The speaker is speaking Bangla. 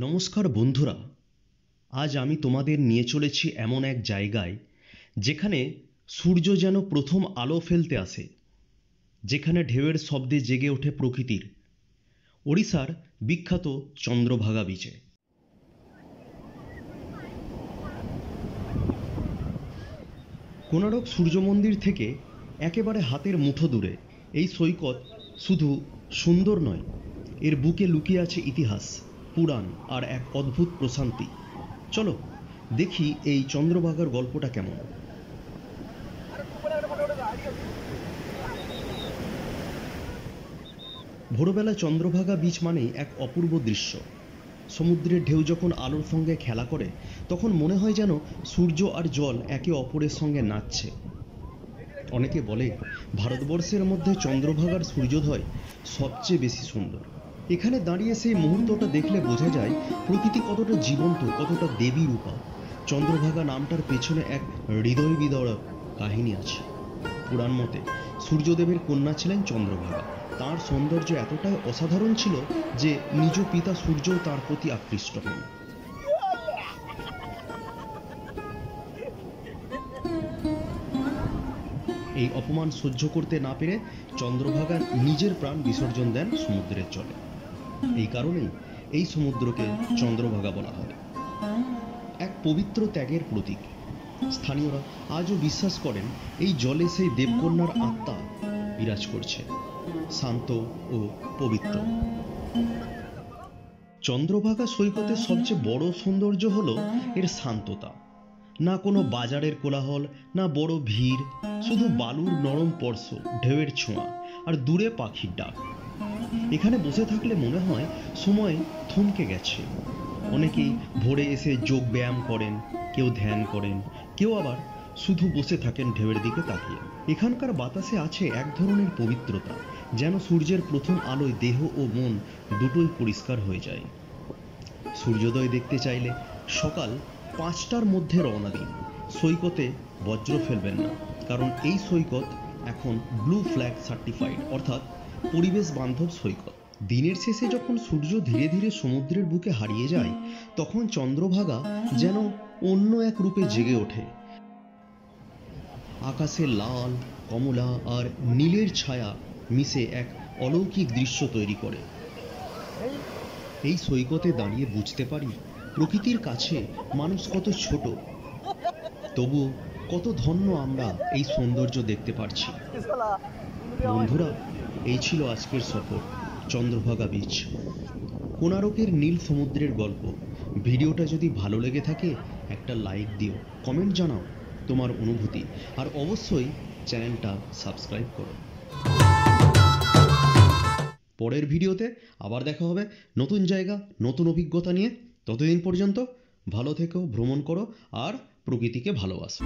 নমস্কার বন্ধুরা, আজ আমি তোমাদের নিয়ে চলেছি এমন এক জায়গায় যেখানে সূর্য যেন প্রথম আলো ফেলতে আসে, যেখানে ঢেউয়ের শব্দে জেগে ওঠে প্রকৃতির। ওড়িশার বিখ্যাত চন্দ্রভাগা বিচে। কোণারক সূর্য মন্দির থেকে একেবারে হাতের মুঠো দূরে এই সৈকত শুধু সুন্দর নয়, এর বুকে লুকিয়ে আছে ইতিহাস, পুরাণ আর এক অদ্ভুত প্রশান্তি। চলো দেখি এই চন্দ্রভাগার গল্পটা কেমন। ভোরবেলা চন্দ্রভাগা বিচ মানেই এক অপূর্ব দৃশ্য। সমুদ্রের ঢেউ যখন আলোর সঙ্গে খেলা করে তখন মনে হয় যেন সূর্য আর জল একে অপরের সঙ্গে নাচছে। অনেকে বলে ভারতবর্ষের মধ্যে চন্দ্রভাগার সূর্যোদয় সবচেয়ে বেশি সুন্দর। এখানে দাঁড়িয়ে সেই মুহূর্তটা দেখলে বোঝা যায় প্রকৃতি কতটা জীবন্ত, কতটা দেবী রূপা। চন্দ্রভাগা নামটার পেছনে এক হৃদয় বিদারক কাহিনী আছে। পুরাণ মতে সূর্যদেবের কন্যা ছিলেন চন্দ্রভাগা। তার সৌন্দর্য এতটাই অসাধারণ ছিল যে নিজ পিতা সূর্যও তার প্রতি আকৃষ্ট হন। এই অপমান সহ্য করতে না পেরে চন্দ্রভাগা নিজের প্রাণ বিসর্জন দেন সমুদ্রের জলে। এই কারণেই এই সমুদ্রকে চন্দ্রভাগা বলা হয়, এক পবিত্র ত্যাগের প্রতীক। স্থানীয়রা আজও বিশ্বাস করেন এই জলে সেই দেবকন্যার আত্মা বিরাজ করছে, শান্ত ও পবিত্র। চন্দ্রভাগা সৈকতের সবচেয়ে বড় সৌন্দর্য হলো এর শান্ততা। না কোনো বাজারের কোলাহল, না বড় ভিড়, শুধু বালুর নরম স্পর্শ, ঢেউয়ের ছোঁয়া আর দূরে পাখির ডাক। এখানে বসে থাকলে মনে হয় সময় থমকে গেছে। অনেকেই ভোরে এসে যোগ ব্যায়াম করেন, কেউ ধ্যান করেন, কেউ আবার শুধু বসে থাকেন ঢেউয়ের দিকে তাকিয়ে। এখানকার বাতাসে আছে এক ধরনের পবিত্রতা, যেন সূর্যের প্রথম আলোয় দেহ ও মন দুটোই পরিষ্কার হয়ে যায়। সূর্যোদয় দেখতে চাইলে সকাল 5টার মধ্যে রওনা দিন। সৈকতে বজ্র ফেলবেন না, কারণ এই সৈকত এখন ব্লু ফ্ল্যাগ সার্টিফাইড, অর্থাৎ পরিবেশ বান্ধব সৈকত। দিনের শেষে যখন সূর্য ধীরে ধীরে সমুদ্রের বুকে হারিয়ে যায় তখন চন্দ্রভাগা যেন অন্য এক রূপে জেগে ওঠে। আকাশে লাল, কমলা আর নীলের ছায়া মিশে এক অলৌকিক দৃশ্য তৈরি করে। এই সৈকতে দাঁড়িয়ে বুঝতে পারি প্রকৃতির কাছে মানুষ কত ছোট, তবু কত ধন্য আমরা এই সৌন্দর্য দেখতে পারছি। বন্ধুরা, এই ছিল আজকের সফর চন্দ্রভাগা বিচ, কোণারকের নীল সমুদ্রের গল্প। ভিডিওটা যদি ভালো লেগে থাকে একটা লাইক দিও, কমেন্ট জানাও তোমার অনুভূতি, আর অবশ্যই চ্যানেলটা সাবস্ক্রাইব করো। পরের ভিডিওতে আবার দেখা হবে নতুন জায়গা, নতুন অভিজ্ঞতা নিয়ে। ততদিন পর্যন্ত ভালো থেকো, ভ্রমণ করো আর প্রকৃতিকে ভালোবাসো।